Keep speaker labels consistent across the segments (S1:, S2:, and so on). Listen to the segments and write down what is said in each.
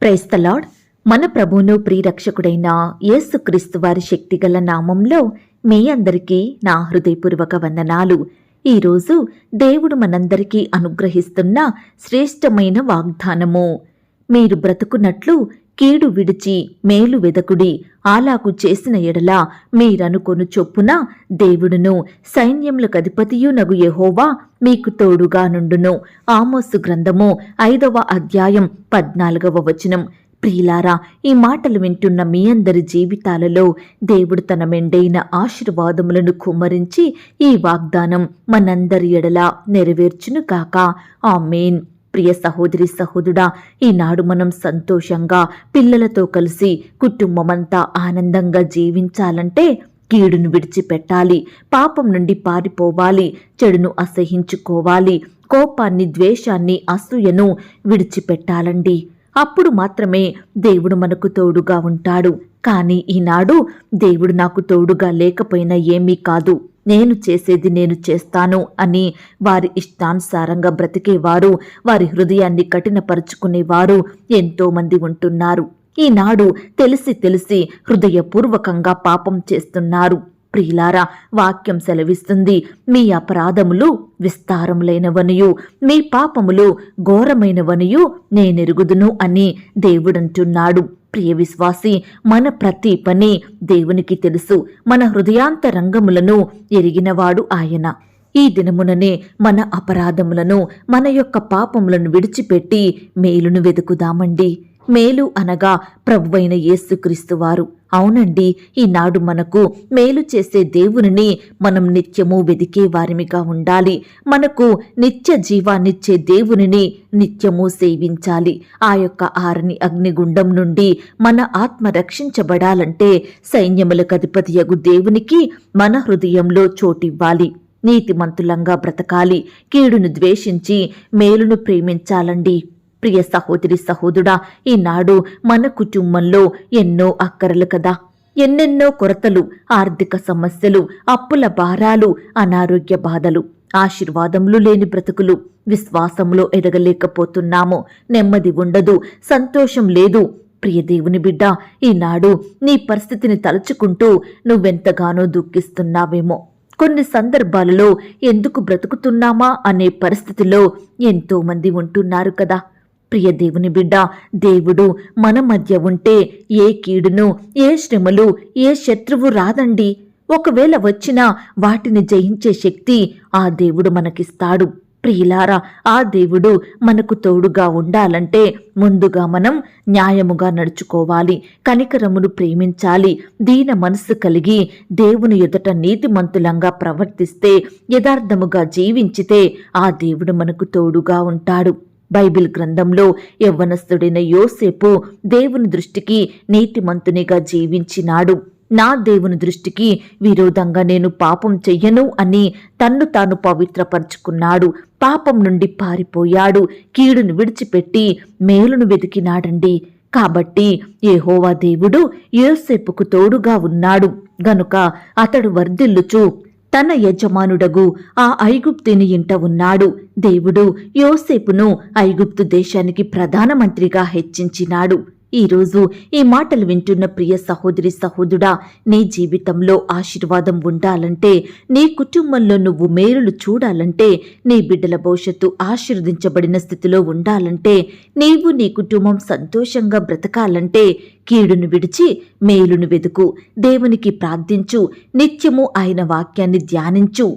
S1: Praise the lord. మన ప్రభువును ప్రియరక్షకుడైన యేసుక్రీస్తు వారి శక్తిగల నామంలో మీ అందరికీ నా హృదయపూర్వక వందనాలు. ఈరోజు దేవుడు మనందరికీ అనుగ్రహిస్తున్న శ్రేష్టమైన వాగ్దానము, మీరు బ్రతుకున్నట్లు కీడు విడిచి మేలు వెదకుడి, అలాగు చేసిన ఎడల మీరనుకొను చొప్పున దేవుడును సైన్యములకు అధిపతియునగు యెహోవా మీకు తోడుగా నుండును. ఆమోసు గ్రంథము 5వ అధ్యాయం 14వ వచనం. ప్రియులారా, ఈ మాటలు వింటున్న మీ అందరి జీవితాలలో దేవుడు తన మెండైన ఆశీర్వాదములను కుమ్మరించి ఈ వాగ్దానం మనందరి ఎడల నెరవేర్చును కాక. ఆమేన్. ప్రియ సహోదరి సహోదరుడా, ఈనాడు మనం సంతోషంగా పిల్లలతో కలిసి కుటుంబమంతా ఆనందంగా జీవించాలంటే కీడును విడిచిపెట్టాలి, పాపం నుండి పారిపోవాలి, చెడును అసహించుకోవాలి, కోపాన్ని, ద్వేషాన్ని, అసూయను విడిచిపెట్టాలండి. అప్పుడు మాత్రమే దేవుడు మనకు తోడుగా ఉంటాడు. కానీ ఈనాడు దేవుడు నాకు తోడుగా లేకపోయినా ఏమీ కాదు, నేను చేసేది నేను చేస్తాను అని వారి ఇష్టానుసారంగా బ్రతికేవారు, వారి హృదయాన్ని కఠినపరుచుకునేవారు ఎంతో మంది ఉంటున్నారు. ఈనాడు తెలిసి హృదయపూర్వకంగా పాపం చేస్తున్నారు. ప్రియులారా, వాక్యం సెలవిస్తుంది, మీ అపరాధములు విస్తారములైనవనియు మీ పాపములు ఘోరమైనవనియు నేనెరుగుదును అని దేవుడంటున్నాడు. ప్రియ విశ్వాసి, మన ప్రతి పని దేవునికి తెలుసు. మన హృదయాంతరంగములను ఎరిగినవాడు ఆయన. ఈ దినముననే మన అపరాధములను, మన యొక్క పాపములను విడిచిపెట్టి మేలును వెతుకుదామండి. మేలు అనగా ప్రభువైన యేసుక్రీస్తు వారు. అవునండి, ఈనాడు మనకు మేలు చేసే దేవునిని మనం నిత్యము వెదికే వారిమిగా ఉండాలి. మనకు నిత్య జీవాన్నిచ్చే దేవునిని నిత్యము సేవించాలి. ఆ యొక్క ఆరని అగ్నిగుండం నుండి మన ఆత్మ రక్షించబడాలంటే సైన్యములకు అధిపతియగు దేవునికి మన హృదయంలో చోటివ్వాలి. నీతిమంతులంగా బ్రతకాలి, కీడును ద్వేషించి మేలును ప్రేమించాలండి. ప్రియ సహోదరి సహోదరుడా, ఈనాడు మన కుటుంబంలో ఎన్నో అక్కరలు కదా, ఎన్నెన్నో కొరతలు, ఆర్థిక సమస్యలు, అప్పుల భారాలు, అనారోగ్య బాధలు, ఆశీర్వాదములు లేని బ్రతుకులు, విశ్వాసంలో ఎదగలేకపోతున్నాము, నెమ్మది ఉండదు, సంతోషం లేదు. ప్రియ దేవుని బిడ్డ, ఈనాడు నీ పరిస్థితిని తలుచుకుంటూ నువ్వెంతగానో దుఃఖిస్తున్నావేమో. కొన్ని సందర్భాలలో ఎందుకు బ్రతుకుతున్నామా అనే పరిస్థితిలో ఎంతో మంది ఉంటున్నారు కదా. ప్రియ దేవుని బిడ్డ, దేవుడు మన మధ్య ఉంటే ఏ కీడును, ఏ శ్రమలు, ఏ శత్రువు రాదండి. ఒకవేళ వచ్చినా వాటిని జయించే శక్తి ఆ దేవుడు మనకిస్తాడు. ప్రియులారా, ఆ దేవుడు మనకు తోడుగా ఉండాలంటే ముందుగా మనం న్యాయముగా నడుచుకోవాలి, కనికరమును ప్రేమించాలి, దీన మనస్సు కలిగి దేవుని ఎదుట నీతిమంతులంగా ప్రవర్తిస్తే, యథార్థముగా జీవించితే ఆ దేవుడు మనకు తోడుగా ఉంటాడు. బైబిల్ గ్రంథంలో యవ్వనస్తుడైన యోసేపు దేవుని దృష్టికి నీతిమంతునిగా జీవించినాడు. నా దేవుని దృష్టికి విరోధంగా నేను పాపం చెయ్యను అని తన్ను తాను పవిత్రపరుచుకున్నాడు. పాపం నుండి పారిపోయాడు, కీడును విడిచిపెట్టి మేలును వెతికినాడండి. కాబట్టి యెహోవా దేవుడు యోసేపుకు తోడుగా ఉన్నాడు గనుక అతడు వర్ధిల్లుచు తన యజమానుడగు ఆ ఐగుప్తుని ఇంట ఉన్నాడు. దేవుడు యోసేపును ఐగుప్తు దేశానికి ప్రధానమంత్రిగా హెచ్చించినాడు. ఈరోజు ఈ మాటలు వింటున్న ప్రియ సహోదరి సహోదరుడా, నీ జీవితంలో ఆశీర్వాదం ఉండాలంటే, నీ కుటుంబంలో నువ్వు మేలులు చూడాలంటే, నీ బిడ్డల భవిష్యత్తు ఆశీర్వదించబడిన స్థితిలో ఉండాలంటే, నీవు నీ కుటుంబం సంతోషంగా బ్రతకాలంటే కీడును విడిచి మేలును వెతుకు, దేవునికి ప్రార్థించు, నిత్యము ఆయన వాక్యాన్ని ధ్యానించు,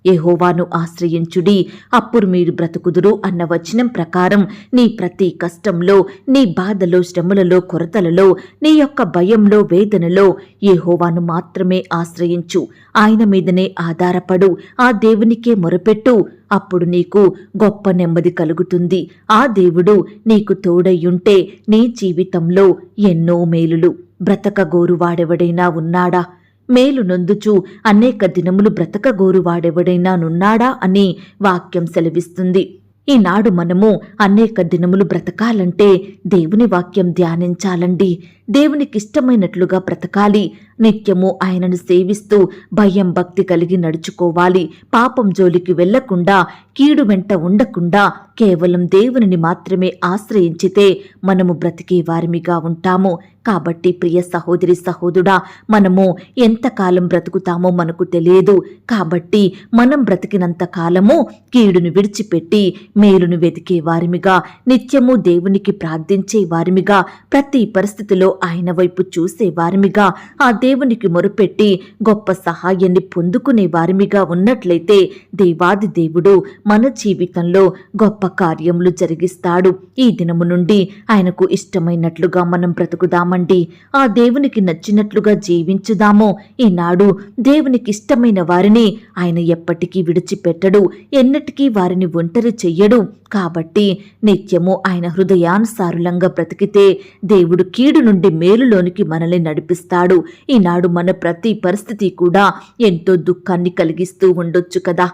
S1: యెహోవాను ఆశ్రయించుడి, అప్పుడు మీరు బ్రతుకుదురు అన్న వచనం ప్రకారం నీ ప్రతి కష్టంలో, నీ బాధలో, శ్రమలలో, కొరతలలో, నీ యొక్క భయంలో, వేదనలో యెహోవాను మాత్రమే ఆశ్రయించు. ఆయన మీదనే ఆధారపడు, ఆ దేవునికే మొరపెట్టు. అప్పుడు నీకు గొప్ప నెమ్మది కలుగుతుంది. ఆ దేవుడు నీకు తోడయ్యుంటే నీ జీవితంలో ఎన్నో మేలులు. బ్రతకగోరువాడెవడైనా ఉన్నాడా? మేలు నొందుచు అనేక దినములు బ్రతకగోరువాడెవడైనా నున్నాడా అని వాక్యం సెలవిస్తుంది. ఈనాడు మనము అనేక దినములు బ్రతకాలంటే దేవుని వాక్యం ధ్యానించాలండి. దేవునికిష్టమైనట్లుగా బ్రతకాలి. నిత్యము ఆయనను సేవిస్తూ భయం భక్తి కలిగి నడుచుకోవాలి. పాపం జోలికి వెళ్లకుండా కీడు వెంట ఉండకుండా కేవలం దేవునిని మాత్రమే ఆశ్రయించితే మనము బ్రతికే వారిమిగా ఉంటాము. కాబట్టి ప్రియ సహోదరి సహోదరుడా, మనము ఎంతకాలం బ్రతుకుతామో మనకు తెలియదు. కాబట్టి మనం బ్రతికినంత కాలము కీడును విడిచిపెట్టి మేలును వెతికే వారిమిగా, నిత్యము దేవునికి ప్రార్థించే వారిమిగా, ప్రతి పరిస్థితిలో ఆయన వైపు చూసే వారిమిగా, ఆ దేవునికి మొరుపెట్టి గొప్ప సహాయాన్ని పొందుకునే వారిమిగా ఉన్నట్లయితే దేవాది దేవుడు మన జీవితంలో గొప్ప కార్యములు జరిగిస్తాడు. ఈ దినము నుండి ఆయనకు ఇష్టమైనట్లుగా మనం బ్రతుకుదామండి. ఆ దేవునికి నచ్చినట్లుగా జీవించుదాము. ఈనాడు దేవునికి ఇష్టమైన వారిని ఆయన ఎప్పటికీ విడిచిపెట్టడు, ఎన్నటికీ వారిని ఒంటరి చెయ్యడు. కాబట్టి నిత్యము ఆయన హృదయానుసారులంగా బ్రతికితే దేవుడు కీడు నుండి మేలులోనికి మనల్ని నడిపిస్తాడు. ఈనాడు మన ప్రతి పరిస్థితి కూడా ఎంతో దుఃఖాన్ని కలిగిస్తూ ఉండొచ్చు కదా.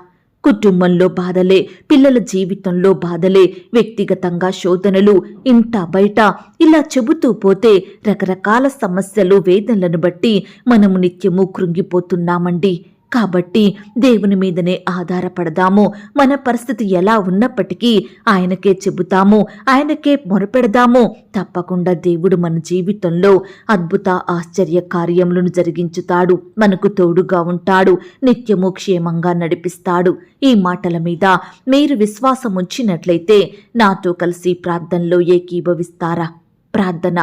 S1: కుటుంబంలో బాధలే, పిల్లల జీవితంలో బాధలే, వ్యక్తిగతంగా శోధనలు, ఇంట బయట ఇలా చెబుతూ పోతే రకరకాల సమస్యలు, వేదనలను బట్టి మనము నిత్యము కృంగిపోతున్నామండి. కాబట్టి దేవుని మీదనే ఆధారపడదాము. మన పరిస్థితి ఎలా ఉన్నప్పటికీ ఆయనకే చెబుతాము, ఆయనకే మొరపెడదాము. తప్పకుండా దేవుడు మన జీవితంలో అద్భుత ఆశ్చర్య కార్యములను జరిగించుతాడు, మనకు తోడుగా ఉంటాడు, నిత్యము క్షేమంగా నడిపిస్తాడు. ఈ మాటల మీద మీరు విశ్వాసం ఉంచినట్లయితే నాతో కలిసి ప్రార్థనలో ఏకీభవిస్తారా? ప్రార్థన.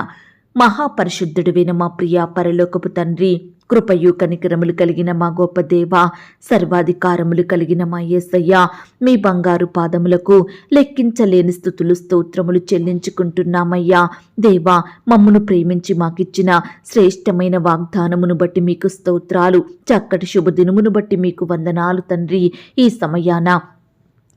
S1: మహాపరిశుద్ధుడివైన మా ప్రియ పరలోకపు తండ్రి, కృపయు కనికరములు కలిగిన మా గొప్ప దేవ, సర్వాధికారములు కలిగిన మా యేసయ్య, మీ బంగారు పాదములకు లెక్కించలేని స్తుతులు స్తోత్రములు చెల్లించుకుంటున్నామయ్యా. దేవా, మమ్మను ప్రేమించి మాకిచ్చిన శ్రేష్టమైన వాగ్దానమును బట్టి మీకు స్తోత్రాలు. చక్కటి శుభదినమును బట్టి మీకు వందనాలు తండ్రి. ఈ సమయాన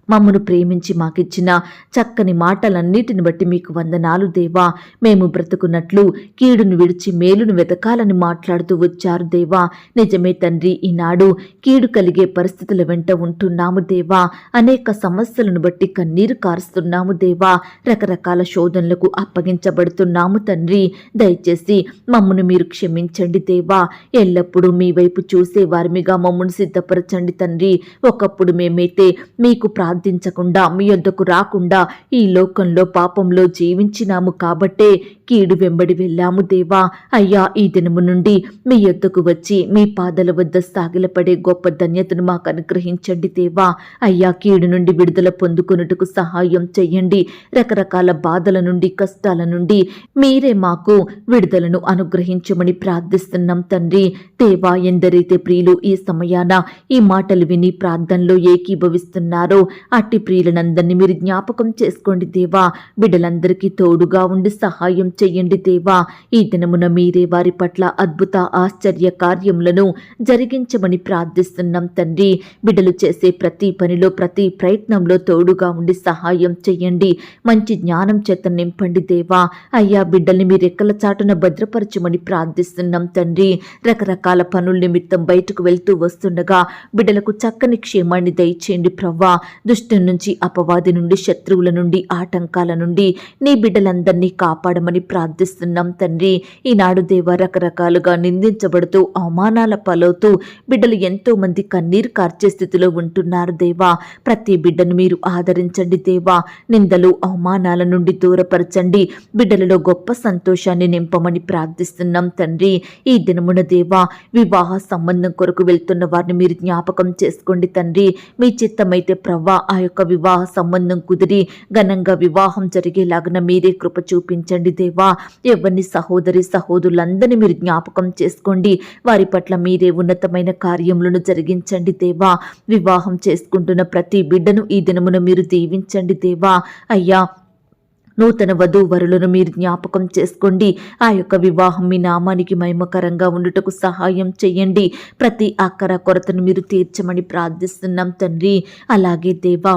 S1: మమ్మను ప్రేమించి మాకిచ్చిన చక్కని మాటలన్నిటిని బట్టి మీకు వందనాలు దేవా. మేము బ్రతుకున్నట్లు కీడును విడిచి మేలును వెతకాలని మాట్లాడుతూ వచ్చారు దేవా. నిజమే తండ్రి, ఈనాడు కీడు కలిగే పరిస్థితుల వెంట ఉంటున్నాము దేవా. అనేక సమస్యలను బట్టి కన్నీరు కారుస్తున్నాము దేవా. రకరకాల శోధనలకు అప్పగించబడుతున్నాము తండ్రి. దయచేసి మమ్మను మీరు క్షమించండి దేవా. ఎల్లప్పుడూ మీ వైపు చూసే వారిమిగా మమ్మను సిద్ధపరచండి తండ్రి. ఒకప్పుడు మేమైతే మీకు ప్రార్థించకుండా, మీ యొద్దకు రాకుండా ఈ లోకంలో పాపంలో జీవించినాము కాబట్టే కీడు వెంబడి వెళ్ళాము దేవా. అయ్యా, ఈ దినము నుండి మీ యొద్దకు వచ్చి మీ పాదల వద్ద సాగిలపడే గొప్ప ధన్యతను మాకు అనుగ్రహించండి దేవా. అయ్యా, కీడు నుండి విడుదల పొందుకొనుటకు సహాయం చెయ్యండి. రకరకాల బాధల నుండి, కష్టాల నుండి మీరే మాకు విడుదలను అనుగ్రహించమని ప్రార్థిస్తున్నాం తండ్రి. దేవా, ఎందరైతే ప్రియులు ఈ సమయాన ఈ మాటలు విని ప్రార్థనలో ఏకీభవిస్తున్నారో అట్టి ప్రియులనందరినీ మీరు జ్ఞాపకం చేసుకోండి దేవా. బిడ్డలందరికీ తోడుగా ఉండి సహాయం చెయ్యండి దేవా. ఈ దినమున మీరే వారి పట్ల అద్భుత ఆశ్చర్య కార్యములను జరిగించమని ప్రార్థిస్తున్నాం తండ్రి. బిడ్డలు చేసే ప్రతి పనిలో, ప్రతి ప్రయత్నంలో తోడుగా ఉండి సహాయం చెయ్యండి. మంచి జ్ఞానం చేత నింపండి దేవా. అయ్యా, బిడ్డల్ని మీ రెక్కల చాటున భద్రపరచమని ప్రార్థిస్తున్నాం తండ్రి. రకరకాల పనుల నిమిత్తం బయటకు వెళ్తూ వస్తుండగా బిడ్డలకు చక్కని క్షేమాన్ని దయచేయండి ప్రవ్వా. దుష్టు నుంచి, అపవాది నుండి, శత్రువుల నుండి, ఆటంకాల నుండి నీ బిడ్డలందరినీ కాపాడమని ప్రార్థిస్తున్నాం తండ్రి. ఈనాడు దేవ, రకరకాలుగా నిందించబడుతూ అవమానాల పాలవుతూ బిడ్డలు ఎంతో మంది కన్నీరు కార్చే స్థితిలో ఉంటున్నారు దేవా. ప్రతి బిడ్డను మీరు ఆదరించండి దేవా. నిందలు, అవమానాల నుండి దూరపరచండి. బిడ్డలలో గొప్ప సంతోషాన్ని నింపమని ప్రార్థిస్తున్నాం తండ్రి. ఈ దినమున దేవా, వివాహ సంబంధం కొరకు వెళ్తున్న వారిని మీరు జ్ఞాపకం చేసుకోండి తండ్రి. మీ చిత్తమైతే ప్రవ్వా, ఆ యొక్క వివాహ సంబంధం కుదిరి ఘనంగా వివాహం జరిగేలాగా మీరే కృప చూపించండి దేవా. ఎవరిని సహోదరి సహోదరులందరినీ మీరు జ్ఞాపకం చేసుకోండి. వారి పట్ల మీరే ఉన్నతమైన కార్యములను జరిగించండి దేవా. వివాహం చేసుకుంటున్న ప్రతి బిడ్డను ఈ దినమున మీరు దీవించండి దేవా. అయ్యా, నూతన వధూవరులను మీరు జ్ఞాపకం చేసుకోండి. ఆ యొక్క వివాహం మీ నామానికి మహిమకరంగా ఉండుటకు సహాయం చెయ్యండి. ప్రతి అక్కర కొరతను మీరు తీర్చమని ప్రార్థిస్తున్నాం తండ్రి. అలాగే దేవా,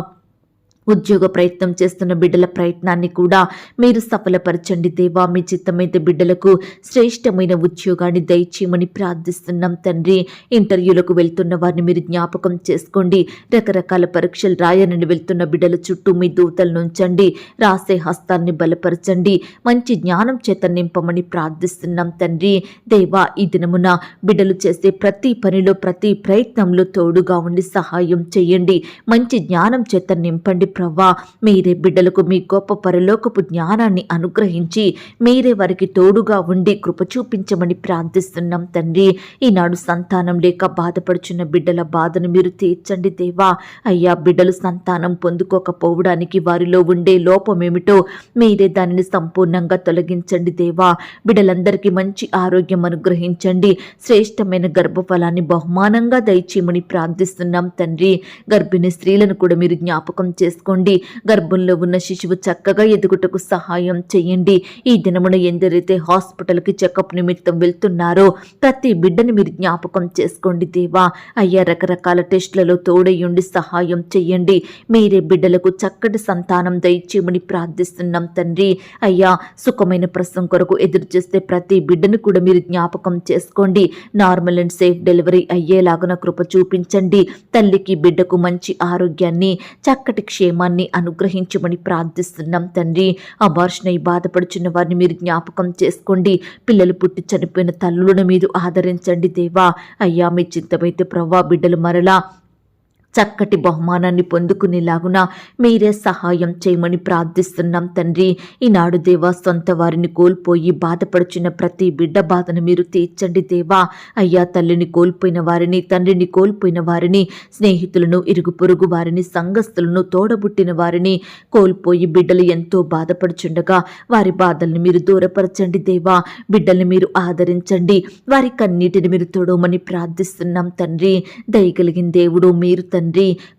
S1: ఉద్యోగ ప్రయత్నం చేస్తున్న బిడ్డల ప్రయత్నాన్ని కూడా మీరు సఫలపరచండి దేవా. మీ చిత్తమైతే బిడ్డలకు శ్రేష్టమైన ఉద్యోగాన్ని దయచేయమని ప్రార్థిస్తున్నాం తండ్రి. ఇంటర్వ్యూలకు వెళ్తున్న వారిని మీరు జ్ఞాపకం చేసుకోండి. రకరకాల పరీక్షలు రాయనని వెళ్తున్న బిడ్డల చుట్టూ మీ దూతలను ఉంచండి. రాసే హస్తాన్ని బలపరచండి. మంచి జ్ఞానం చేత నింపమని ప్రార్థిస్తున్నాం తండ్రి. దేవా, ఈ దినమున బిడ్డలు చేసే ప్రతి పనిలో ప్రతి ప్రయత్నంలో తోడుగా ఉండి సహాయం చేయండి. మంచి జ్ఞానం చేత నింపండి ప్రవ్వా. మీరే బిడ్డలకు మీ గొప్ప పరలోకపు జ్ఞానాన్ని అనుగ్రహించి మీరే వారికి తోడుగా ఉండి కృప చూపించమని ప్రార్థిస్తున్నాం తండ్రి. ఈనాడు సంతానం లేక బాధపడుచున్న బిడ్డల బాధను మీరు తీర్చండి దేవా. అయ్యా, బిడ్డలు సంతానం పొందుకోకపోవడానికి వారిలో ఉండే లోపమేమిటో మీరే దానిని సంపూర్ణంగా తొలగించండి దేవా. బిడ్డలందరికీ మంచి ఆరోగ్యం అనుగ్రహించండి. శ్రేష్టమైన గర్భఫలాన్ని బహుమానంగా దయచేయమని ప్రార్థిస్తున్నాం తండ్రి. గర్భిణీ స్త్రీలను కూడా మీరు జ్ఞాపకం చేసుకోండి. గర్భంలో ఉన్న శిశువు చక్కగా ఎదుగుటకు సహాయం చేయండి. ఈ దినమున ఎందరైతే హాస్పిటల్కి చెకప్ నిమిత్తం వెళ్తున్నారో ప్రతి బిడ్డని మీరు జ్ఞాపకం చేసుకోండి దేవా. అయ్యా, రకరకాల టెస్టులలో తోడయ్యుండి సహాయం చేయండి. మీరే బిడ్డలకు చక్కటి సంతానం దయచేయమని ప్రార్థిస్తున్నాం తండ్రి. అయ్యా, సుఖమైన ప్రసవం కొరకు ఎదురు చేస్తే ప్రతి బిడ్డను కూడా మీరు జ్ఞాపకం చేసుకోండి. నార్మల్ అండ్ సేఫ్ డెలివరీ అయ్యేలాగున కృప చూపించండి. తల్లికి బిడ్డకు మంచి ఆరోగ్యాన్ని చక్కటి క్షేమాన్ని అనుగ్రహించమని ప్రార్థిస్తున్నాం తండ్రి. అబార్షన్ అయి బాధపడుచున్న వారిని మీరు జ్ఞాపకం చేసుకోండి. పిల్లలు పుట్టి చనిపోయిన తల్లులను మీరు ఆదరించండి దేవా. అయ్యా, మీ చిత్తమైతే ప్రవ్వా, బిడ్డలు మరలా చక్కటి బహుమానాన్ని పొందుకునేలాగున మీరే సహాయం చేయమని ప్రార్థిస్తున్నాం తండ్రి. ఈనాడు దేవా, సొంత వారిని కోల్పోయి బాధపడుచున్న ప్రతి బిడ్డ బాధను మీరు తీర్చండి దేవా. అయ్యా, తల్లిని కోల్పోయిన వారిని, తండ్రిని కోల్పోయిన వారిని, స్నేహితులను, ఇరుగు పొరుగు వారిని, సంఘస్థులను, తోడబుట్టిన వారిని కోల్పోయి బిడ్డలు ఎంతో బాధపడుచుండగా వారి బాధల్ని మీరు దూరపరచండి దేవా. బిడ్డల్ని మీరు ఆదరించండి. వారి కన్నీటిని మీరు తోడమని ప్రార్థిస్తున్నాం తండ్రి. దయగలిగిన దేవుడు మీరు తండ్రి,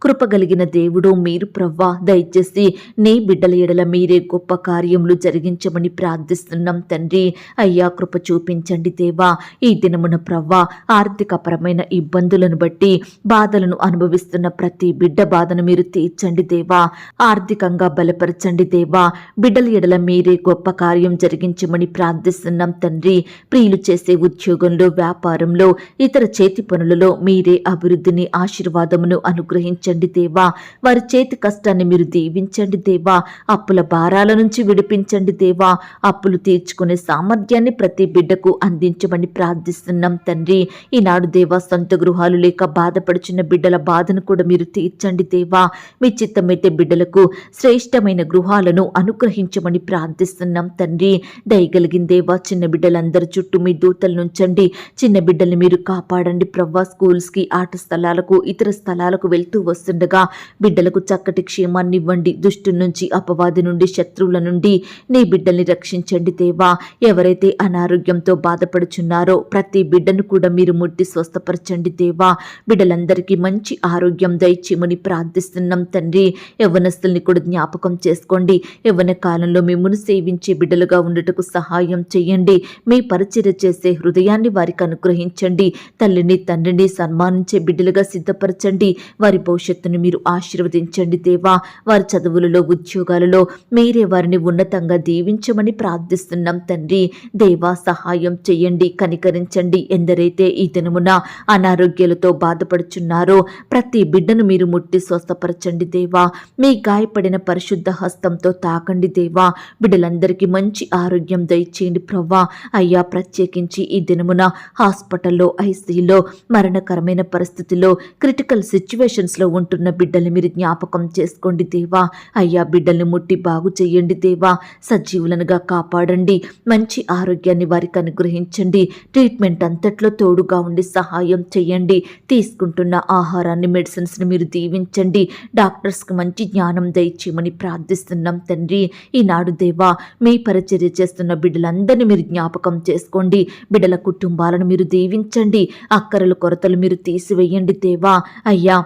S1: కృపగలిగిన దేవుడు మీరు ప్రవ్వా. దయచేసి నీ బిడ్డల ఎడల మీరే గొప్ప కార్యములు జరిగించమని ప్రార్థిస్తున్నాం తండ్రి. అయ్యా, కృప చూపించండి దేవా. ఈ దినమున ప్రవ్వా, ఆర్థికపరమైన ఇబ్బందులను బట్టి బాధలను అనుభవిస్తున్న ప్రతి బిడ్డ బాధను మీరు తీర్చండి దేవా. ఆర్థికంగా బలపరచండి దేవా. బిడ్డల ఎడల మీరే గొప్ప కార్యం జరిగించమని ప్రార్థిస్తున్నాం తండ్రి. ప్రియులు చేసే ఉద్యోగంలో, వ్యాపారంలో, ఇతర చేతి పనులలో మీరే అభివృద్ధిని, ఆశీర్వాదమును అనుగ్రహించండి దేవా. వారి చేతి కష్టాన్ని మీరు దీవించండి దేవా. అప్పుల భారాల నుంచి విడిపించండి దేవా. అప్పులు తీర్చుకునే సామర్థ్యాన్ని ప్రతి బిడ్డకు అందించమని ప్రార్థిస్తున్నాం తండ్రి. ఈనాడు దేవా, సొంత గృహాలు లేక బాధపడుచున్న బిడ్డల బాధను కూడా మీరు తీర్చండి దేవా. మీ చిత్తమైతే బిడ్డలకు శ్రేష్టమైన గృహాలను అనుగ్రహించమని ప్రార్థిస్తున్నాం తండ్రి. దయగలిగిన దేవా, చిన్న బిడ్డలందరి చుట్టూ మీ దూతలు ఉంచండి. చిన్న బిడ్డల్ని మీరు కాపాడండి ప్రవ్వా. స్కూల్స్కి, ఆట స్థలాలకు, ఇతర స్థలాలకు వెళ్తూ వస్తుండగా బిడ్డలకు చక్కటి క్షేమాన్ని ఇవ్వండి. దుష్టు నుంచి, అపవాది నుండి, శత్రువుల నుండి నీ బిడ్డల్ని రక్షించండి దేవా. ఎవరైతే అనారోగ్యంతో బాధపడుచున్నారో ప్రతి బిడ్డను కూడా మీరు ముట్టి స్వస్థపరచండి దేవా. బిడ్డలందరికీ మంచి ఆరోగ్యం దయచేయమని ప్రార్థిస్తున్నాం తండ్రి. యవ్వనస్తుల్ని కూడా జ్ఞాపకం చేసుకోండి. యవ్వన కాలంలో మిమ్మును సేవించే బిడ్డలుగా ఉండటకు సహాయం చేయండి. మీ పరిచర్య చేసే హృదయాన్ని వారికి అనుగ్రహించండి. తల్లిని, తండ్రిని సన్మానించే బిడ్డలుగా సిద్ధపరచండి. వారి భవిష్యత్తును మీరు ఆశీర్వదించండి దేవా. వారి చదువులలో, ఉద్యోగాలలో మీరే వారిని ఉన్నతంగా దీవించమని ప్రార్థిస్తున్నాం తండ్రి. దేవా, సహాయం చేయండి, కనికరించండి. ఎందరైతే ఈ దినమున అనారోగ్యాలతో బాధపడుచున్నారో ప్రతి బిడ్డను మీరు ముట్టి స్వస్థపరచండి దేవా. మీ గాయపడిన పరిశుద్ధ హస్తంతో తాకండి దేవా. బిడ్డలందరికీ మంచి ఆరోగ్యం దయచేయండి ప్రవ్వా. అయ్యా, ప్రత్యేకించి ఈ దినమున హాస్పిటల్లో, ఐసీయూలో, మరణకరమైన పరిస్థితిలో, క్రిటికల్ సిచ్యువేషన్స్లో ఉంటున్న బిడ్డల్ని మీరు జ్ఞాపకం చేసుకోండి దేవా. అయ్యా, బిడ్డల్ని ముట్టి బాగు చేయండి దేవా. సజీవులనుగా కాపాడండి. మంచి ఆరోగ్యాన్ని వారికి అనుగ్రహించండి. ట్రీట్మెంట్ అంతట్లో తోడుగా ఉండి సహాయం చేయండి. తీసుకుంటున్న ఆహారాన్ని, మెడిసిన్స్ని మీరు దీవించండి. డాక్టర్స్కి మంచి జ్ఞానం దయచేయమని ప్రార్థిస్తున్నాం తండ్రి. ఈనాడు దేవా, మీ పరిచర్య చేస్తున్న బిడ్డలందరినీ మీరు జ్ఞాపకం చేసుకోండి. బిడ్డల కుటుంబాలను మీరు దీవించండి. అక్కరలు, కొరతలు మీరు తీసివేయండి దేవా. అయ్యా,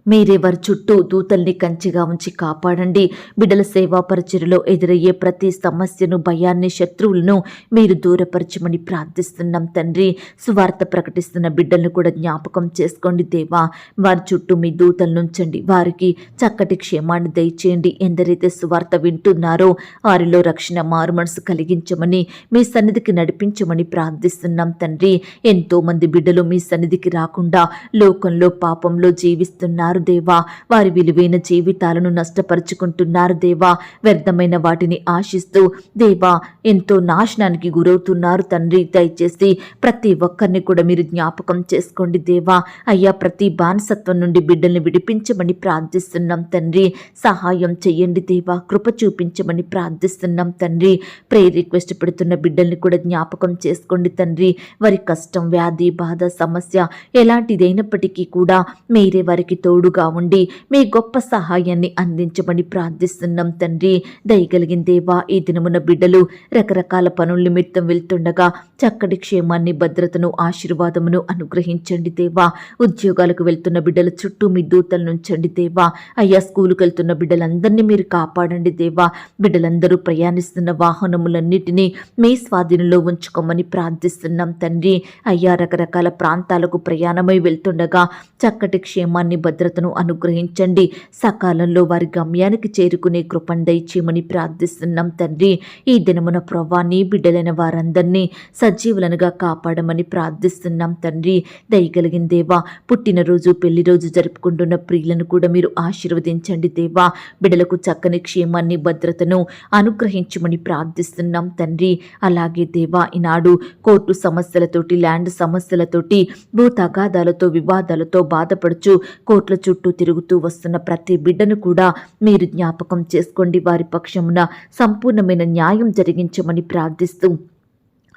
S1: మీరే వారి చుట్టూ దూతల్ని కంచిగా ఉంచి కాపాడండి. బిడ్డల సేవా పరిచర్యలో ఎదురయ్యే ప్రతి సమస్యను, భయాన్ని, శత్రువులను మీరు దూరపరచమని ప్రార్థిస్తున్నాం తండ్రి. సువార్త ప్రకటిస్తున్న బిడ్డలను కూడా జ్ఞాపకం చేసుకోండి దేవా. వారి చుట్టూ మీ దూతలు నుంచండి. వారికి చక్కటి క్షేమాన్ని దయచేయండి. ఎందరైతే సువార్త వింటున్నారో వారిలో రక్షణ, మారు మనసు కలిగించమని, మీ సన్నిధికి నడిపించమని ప్రార్థిస్తున్నాం తండ్రి. ఎంతో మంది బిడ్డలు మీ సన్నిధికి రాకుండా లోకంలో, పాపంలో జీవిస్తున్నారు దేవా. వారి విలువైన జీవితాలను నష్టపరుచుకుంటున్నారు దేవా. వ్యర్థమైన వాటిని ఆశిస్తూ దేవా ఎంతో నాశనానికి గురవుతున్నారు తండ్రి. దయచేసి ప్రతి ఒక్కరిని కూడా మీరు జ్ఞాపకం చేసుకోండి దేవా. అయ్యా, ప్రతి బానిసత్వం నుండి బిడ్డల్ని విడిపించమని ప్రార్థిస్తున్నాం తండ్రి. సహాయం చెయ్యండి దేవా. కృప చూపించమని ప్రార్థిస్తున్నాం తండ్రి. ప్రేయర్ రిక్వెస్ట్ పెడుతున్న బిడ్డల్ని కూడా జ్ఞాపకం చేసుకోండి తండ్రి. వారి కష్టం, వ్యాధి, బాధ, సమస్య ఎలాంటిదైనప్పటికీ కూడా మీరే వారికి తోడుగా ఉండి మీ గొప్ప సహాయాన్ని అందించమని ప్రార్థిస్తున్నాం తండ్రి. దయగలిగిన దేవా, ఈ దినమున బిడ్డలు రకరకాల పనుల నిమిత్తం వెళ్తుండగా చక్కటి క్షేమాన్ని, భద్రతను, ఆశీర్వాదమును అనుగ్రహించండి దేవా. ఉద్యోగాలకు వెళ్తున్న బిడ్డల చుట్టూ మీ దూతలు నుంచండి దేవా. అయ్యా, స్కూలుకు వెళ్తున్న బిడ్డలందరినీ మీరు కాపాడండి దేవా. బిడ్డలందరూ ప్రయాణిస్తున్న వాహనములన్నిటినీ మీ స్వాధీనంలో ఉంచుకోమని ప్రార్థిస్తున్నాం తండ్రి. అయ్యా, రకరకాల ప్రాంతాలకు ప్రయాణమై వెళ్తుండగా చక్కటి క్షేమాన్ని, భద్రతను అనుగ్రహించండి. సకాలంలో వారి గమ్యానికి చేరుకునే కృపను దయచేయమని ప్రార్థిస్తున్నాం తండ్రి. ఈ దినమున ప్రభువా, నీ బిడ్డలైన వారందరినీ సజీవులనుగా కాపాడమని ప్రార్థిస్తున్నాం తండ్రి. దయగలిగిన దేవా, పుట్టినరోజు, పెళ్లి రోజు జరుపుకుంటున్న ప్రియులను కూడా మీరు ఆశీర్వదించండి దేవా. బిడ్డలకు చక్కని క్షేమాన్ని, భద్రతను అనుగ్రహించమని ప్రార్థిస్తున్నాం తండ్రి. అలాగే దేవా, ఈనాడు కోర్టు సమస్యలతోటి, ల్యాండ్ సమస్యలతోటి, భూ తగాదాలతో, వివాదాలతో బాధపడుచు కోట్ల చుట్టూ తిరుగుతూ వస్తున్న ప్రతి బిడ్డను కూడా మీరు జ్ఞాపకం చేసుకోండి. వారి పక్షమున సంపూర్ణమైన న్యాయం జరిగించమని ప్రార్థిస్తూ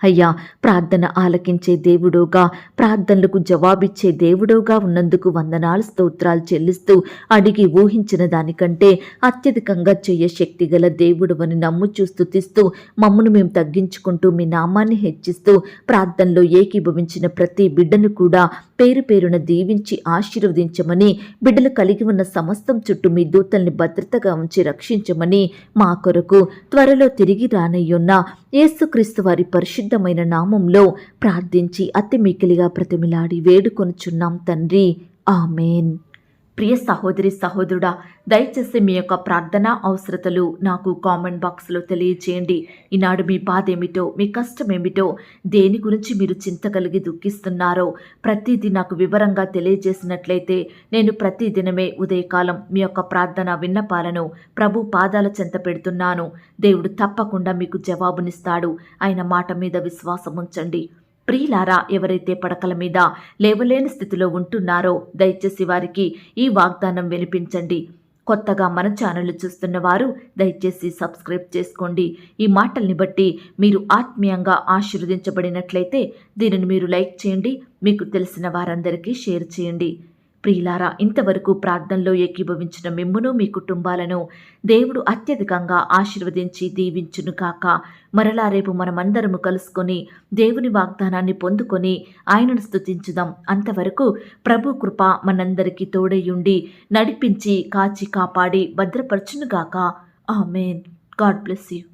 S1: అయ్యా, ప్రార్థన ఆలకించే దేవుడోగా, ప్రార్థనలకు జవాబిచ్చే దేవుడోగా ఉన్నందుకు వందనాలు, స్తోత్రాలు చెల్లిస్తూ అడిగి ఊహించిన దానికంటే అత్యధికంగా చెయ్య శక్తి గల దేవుడు అని నమ్ముచూ స్తుతిస్తూ మమ్మను మేము తగ్గించుకుంటూ మీ నామాన్ని హెచ్చిస్తూ ప్రార్థనలో ఏకీభవించిన ప్రతి బిడ్డను కూడా పేరు పేరున దీవించి ఆశీర్వదించమని, బిడ్డలు కలిగి ఉన్న సమస్తం చుట్టూ మీ దూతల్ని భద్రతగా ఉంచి రక్షించమని, మా కొరకు త్వరలో తిరిగి రానయ్యున్న యేసుక్రీస్తు వారి పరిశుద్ధమైన నామంలో ప్రార్థించి అతి మిక్కిలిగా ప్రతిమిలాడి వేడుకొనుచున్నాం తండ్రి. ఆమేన్. ప్రియ సహోదరి, సహోదరుడా, దయచేసి మీ యొక్క ప్రార్థనా అవసరతలు నాకు కామెంట్ బాక్స్లో తెలియచేయండి. ఈనాడు మీ బాధ ఏమిటో, మీ కష్టం ఏమిటో, దేని గురించి మీరు చింత కలిగి దుఃఖిస్తున్నారో ప్రతిదీ నాకు వివరంగా తెలియజేసినట్లయితే నేను ప్రతిదినమే ఉదయకాలం మీ యొక్క ప్రార్థన విన్నపాలను ప్రభు పాదాల చెంత పెడుతున్నాను. దేవుడు తప్పకుండా మీకు జవాబునిస్తాడు. ఆయన మాట మీద విశ్వాసం ఉంచండి. ప్రియులారా, ఎవరైతే పడకల మీద లేవలేని స్థితిలో ఉంటున్నారో దయచేసి వారికి ఈ వాగ్దానం వినిపించండి. కొత్తగా మన ఛానల్ చూస్తున్న వారు దయచేసి సబ్స్క్రైబ్ చేసుకోండి. ఈ మాటల్ని బట్టి మీరు ఆత్మీయంగా ఆశీర్వదించబడినట్లయితే దీనిని మీరు లైక్ చేయండి, మీకు తెలిసిన వారందరికీ షేర్ చేయండి. ప్రియులారా, ఇంతవరకు ప్రార్థనలో ఏకీభవించిన మిమ్మును, మీ కుటుంబాలను దేవుడు అత్యధికంగా ఆశీర్వదించి దీవించును కాక. మరలా రేపు మనమందరము కలుసుకొని దేవుని వాగ్దానాన్ని పొందుకొని ఆయనను స్తుతించుదాం. అంతవరకు ప్రభు కృప మనందరికీ తోడయుండి నడిపించి కాచి కాపాడి భద్రపరచునుగాక. ఆమేన్. God bless you.